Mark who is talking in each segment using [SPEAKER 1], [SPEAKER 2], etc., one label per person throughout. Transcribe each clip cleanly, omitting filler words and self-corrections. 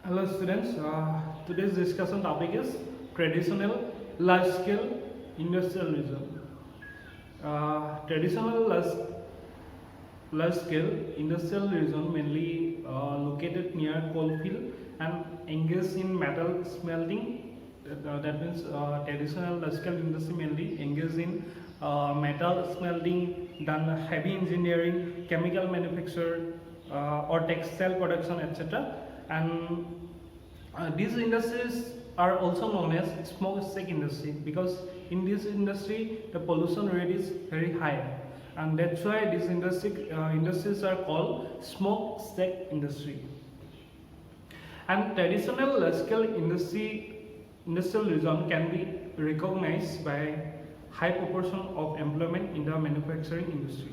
[SPEAKER 1] Hello students, today's discussion topic is traditional large scale industrial region. Traditional large scale industrial region mainly located near coal field and engaged in metal smelting. That means traditional large scale industry mainly engaged in metal smelting, done heavy engineering, chemical manufacture, or textile production, etc. And these industries are also known as smoke stack industry because in this industry the pollution rate is very high, and that's why these industries are called smoke stack industry. And traditional large scale industrial region can be recognized by high proportion of employment in the manufacturing industry.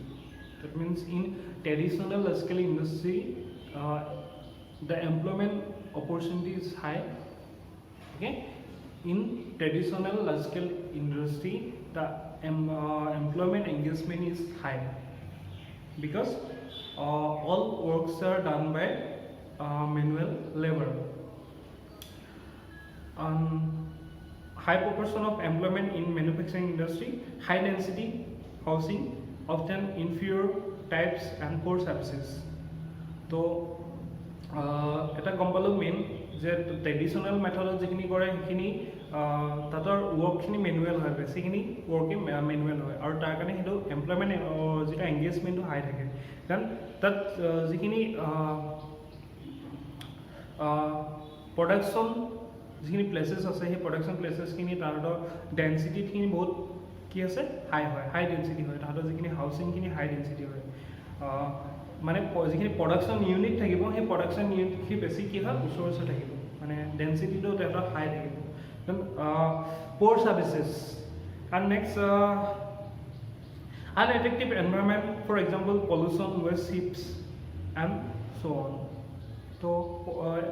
[SPEAKER 1] That means in traditional large scale industry, the employment opportunity is high. Okay, in traditional large scale industry, the employment engagement is high because all works are done by manual labor. High proportion of employment in manufacturing industry, high density housing, often inferior types and poor services. So এটা গম পালোঁ main যে traditional মেথডত যিখিনি কৰে সেইখিনি তাতৰ ৱৰ্কখিনি manual হয়, বেছিখিনি ৱৰ্কে manual হয়, আৰু তাৰ কাৰণে সেইটো এমপ্লয়মেণ্ট যিটো এংগেজমেণ্টটো হাই থাকে। কাৰণ তাত যিখিনি প্ৰডাকশ্যন যিখিনি প্লেচেছ আছে সেই প্ৰডাকশ্যন প্লেচেছখিনি তাহাঁতৰ ডেঞ্চিটিখিনি বহুত কি আছে হাই হয়, হাই ডেঞ্চিটি হয়। তাহাঁতৰ যিখিনি হাউচিংখিনি হাই ডেঞ্চিটি হয়, মানে যিখিনি প্ৰডাকশ্যন ইউনিট থাকিব সেই প্ৰডাকশ্যন ইউনিটখিনি বেছি কি হয় ওচৰ ওচৰ থাকিব, মানে ডেঞ্চিটিটো তাহাঁতৰ হাই থাকিব। Then poor services and next unattractive environment, for example pollution, waste heaps and so on. So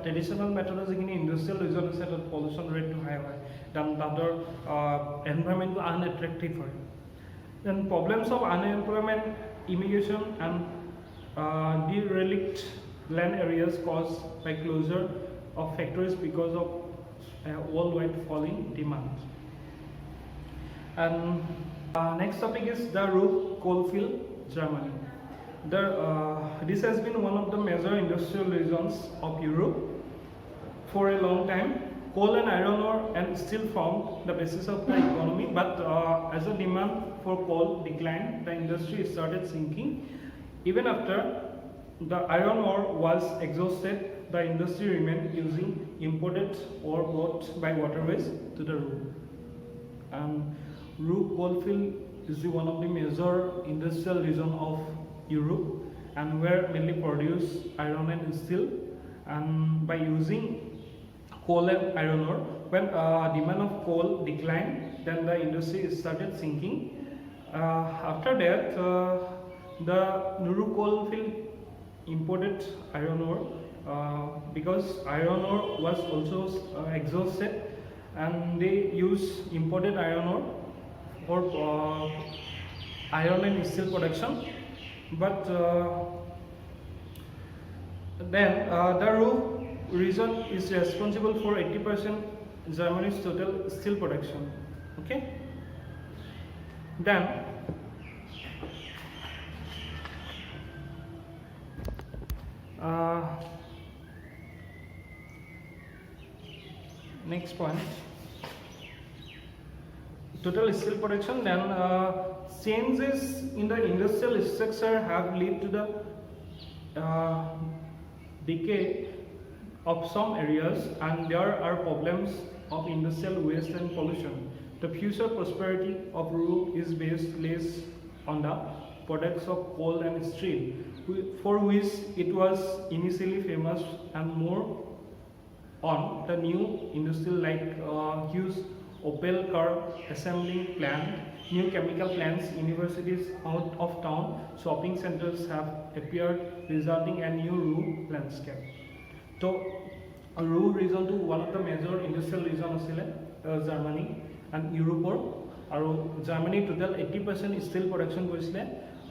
[SPEAKER 1] traditional method যিখিনি ইণ্ডাষ্ট্ৰিয়েল ৰিজন আছে তাত পলিউশ্যন ৰেটটো হাই হয়, দেন তাহাঁতৰ এনভাইৰনমেণ্টটো আনএট্ৰেক্টিভ হয়। Then problems of unemployment, immigration and derelict land areas caused by closure of factories because of worldwide falling demand. And next topic is the Ruhr coalfield, Germany. This has been one of the major industrial regions of Europe for a long time. Coal and iron ore and steel formed the basis of the economy, but as the demand for coal declined, the industry started sinking. Even after the iron ore was exhausted, the industry remained using imported ore brought by waterways to the Ruhr. Ruhr coalfield is one of the major industrial region of Europe, and where mainly produce iron and steel. And by using coal and iron ore, when demand of coal declined, then the industry started sinking. After that, the Ruhr coalfield imported iron ore because iron ore was also exhausted, and they use imported iron ore for iron and steel production. But then the Ruhr region is responsible for 80% Germany's total steel production. Okay, then next point, total steel production. Then changes in the industrial structure have led to the decay of some areas, and there are problems of industrial waste and pollution. The future prosperity of Ruhr is based less on the products of coal and steel, for which it was initially famous, and more on the new industry like huge Opel car assembling plant, new chemical plants, universities out of town, shopping centers have appeared, resulting in new Ruhr landscape. So Ruhr region to one of the major industrial region asile Germany and Europe, আৰু Germany total 80% steel production কৰিছিলে,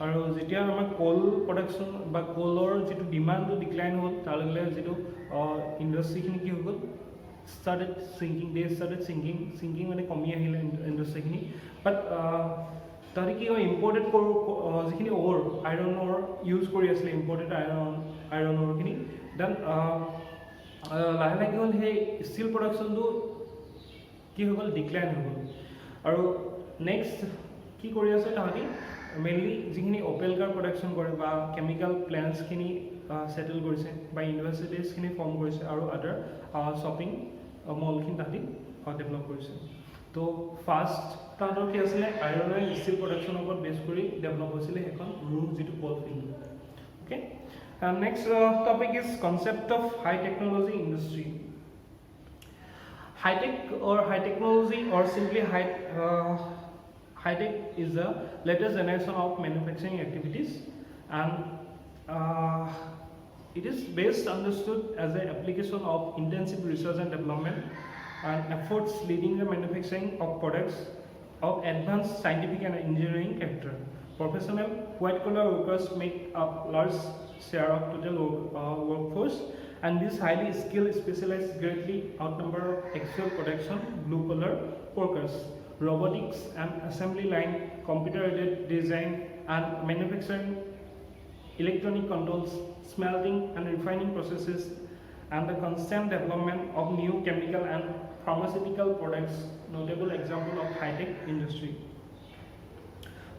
[SPEAKER 1] আৰু যেতিয়া আমাৰ কোল production বা কোলৰ যিটো ডিমাণ্ডটো decline হ'ল তাৰ লগে লগে যিটো ইণ্ডাষ্ট্ৰিখিনি কি হৈ গ'ল started sinking মানে কমি আহিলে ইণ্ডাষ্ট্ৰিখিনি বাট তাতে কি হয় ইম্পৰ্টেড যিখিনি অ'ৰ আইৰণ অ'ৰ ইউজ কৰি আছিলে ইম্পৰ্টেড আইৰণ অ'ৰখিনি দেন লাহে লাহে কি হ'ল সেই ষ্টিল প্ৰডাকশ্যনটো কি হৈ গ'ল ডিক্লাইন হৈ গ'ল আৰু নেক্সট কি কৰি আছে তাহাঁতি মেইনলি যিখিনি অপেল কাৰ প্ৰডাকশ্যন কৰে বা কেমিকেল প্লেণ্টছখিনি ছেটেল কৰিছে বা ইউনিভাৰ্চিটিজখিনি ফৰ্ম কৰিছে আৰু আদাৰ শ্বপিং মলখিনি তাহাঁতি ডেভেলপ কৰিছে তো ফাৰ্ষ্ট তাহাঁতৰ কি আছিলে আইৰণ এণ্ড ষ্টিল প্ৰডাকশ্যনৰ ওপৰত বেছ কৰি ডেভেলপ হৈছিলে সেইখন ৰুম যিটো call field okay next topic is concept of high technology industry high technology or simply high tech is the latest generation of manufacturing activities and it is best understood as an application of intensive research and development and efforts leading the manufacturing of products of advanced scientific and engineering character. Professional white collar workers make up large share of total workforce and this highly skilled specialized greatly outnumber actual production blue collar workers. Robotics and assembly line, computer aided design and manufacturing, electronic controls, smelting and refining processes and the constant development of new chemical and pharmaceutical products notable example of high-tech industry.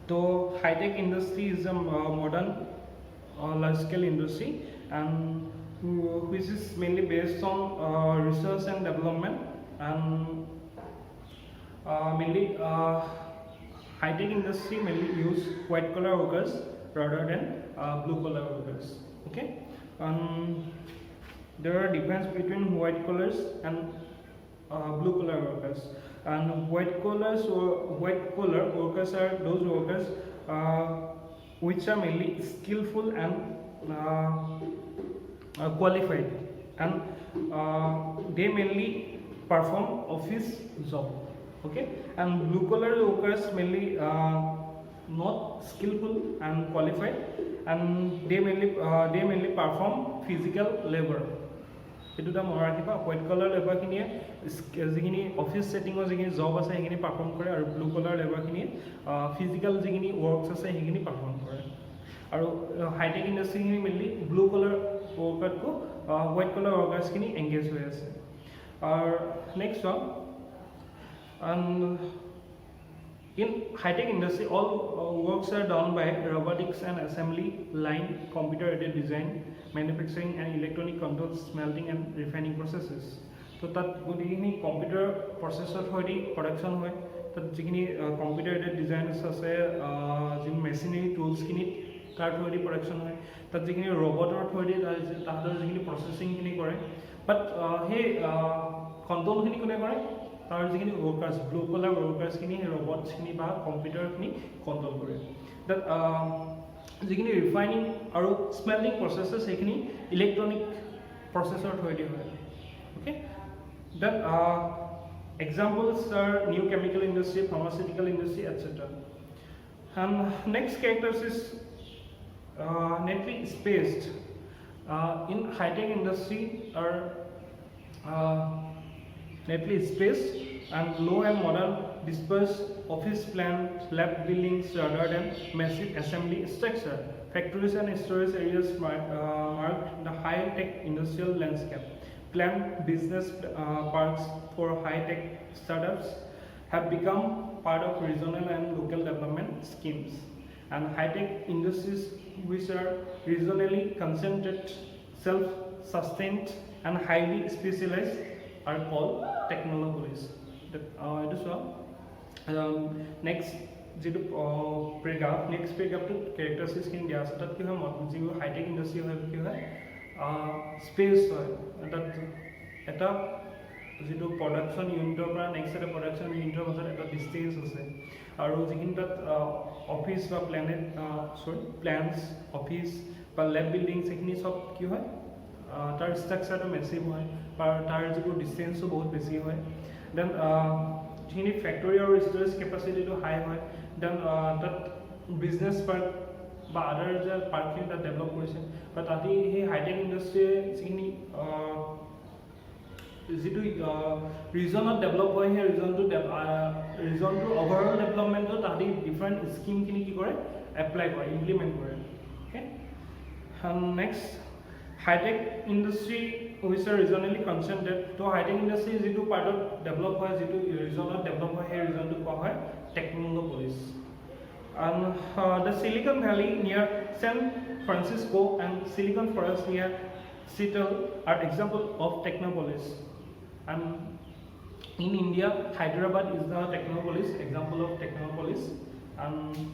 [SPEAKER 1] So high-tech industry is a modern large-scale industry and which is mainly based on research and development and mainly high-tech industry mainly use white collar workers rather than blue collar workers. Okay, there are difference between white collars and blue collar workers. And white collar workers are those workers which are mainly skillful and qualified and they mainly perform office job. Okay, and blue collar workers mainly not skillful and qualified and they mainly perform physical labor. Itu ta mora kiba white collar labor khini jigini office setting o jigini job ase hegini perform kore aru blue collar labor khini physical jigini works ase hegini perform kore aru high tech industry khini mainly blue collar worker ko white collar workers khini engage hoye ase. Next one, and in high-tech industry all works are done by robotics and assembly line, computer aided design, manufacturing and electronic controls, smelting and refining processes. So that gotini computer processor hoidi production hoy tat jikini computer aided design ase jin machinery tools kini tar hoidi production hoy tat jikini robot or hoidi tahador jikini processing kini kore but he control kini kone kore tar jikini workers blue collar workers kini robots kini ba computer kini control kore that jikini refining aru smelting processes ekini electronic processor hoidi hoy. Okay, then examples are new chemical industry, pharmaceutical industry, etc. And next characters is neatly spaced in high-tech industry are neatly spaced and low and modern dispersed office plants, lab buildings rather than massive assembly structure. Factories and storage areas mark the high-tech industrial landscape. Planned business parks for high-tech startups have become part of regional and local development schemes. And high-tech industries which are regionally concentrated, self-sustained and highly specialized are called technologies. It is next next paragraph to characteristics in the asset ki high-tech industry space that eta যিটো production ইউনিটৰ পৰা next এটা production ইউনিটৰ মাজত এটা distance আছে আৰু যিখিনি তাত অফিচ বা প্লেন্টছ অফিচ বা লেব বিল্ডিংছ এইখিনি চব কি হয় তাৰ ষ্ট্ৰাকচাৰটো মেচিভ হয় বা তাৰ যিটো ডিষ্টেঞ্চটো বহুত বেছি হয় দেন যিখিনি ফেক্টৰী আৰু ষ্ট'ৰেজ কেপাচিটিটো হাই হয় দেন তাত বিজনেছ পাৰ্ক বা আদাৰ যে পাৰ্কখিনি তাত ডেভেলপ কৰিছে বা তাতে সেই হাইটেক ইণ্ডাষ্ট্ৰীয়ে যিখিনি যিটো ৰিজনত ডেভেলপ হয় সেই ৰিজনটোৰ অভাৰঅল ডেভেলপমেণ্টত তাহাঁতি ডিফাৰেণ্ট স্কিমখিনি কি কৰে এপ্লাই কৰে ইমপ্লিমেণ্ট কৰে অ'কে নেক্সট হাইটেক ইণ্ডাষ্ট্ৰী হৈছে ৰিজনেলি কনচেন্ট্ৰেট তো হাইটেক ইণ্ডাষ্ট্ৰী যিটো পাৰ্টত ডেভেলপ হয় যিটো ৰিজনত ডেভেলপ হয় সেই ৰিজনটোক কোৱা হয় টেকন'পলিছ and the Silicon Valley near San Francisco and Silicon Forest near Seattle are examples of technopolis. And in India, Hyderabad is the technopolis, example of technopolis. And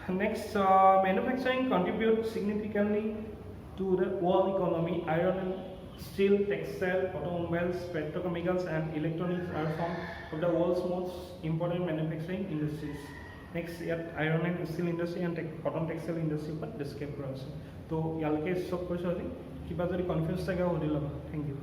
[SPEAKER 1] next, manufacturing contributes significantly to the world economy. Iron and steel, textile, automobiles, petrochemicals, and electronics are some of the world's most important manufacturing industries. Next, yet iron and steel industry and cotton textile industry but describe কৰা আছে তো ইয়ালৈকে চব কৈছো আজি কিবা যদি confuse থাকে সুধি ল'বা থেংক ইউ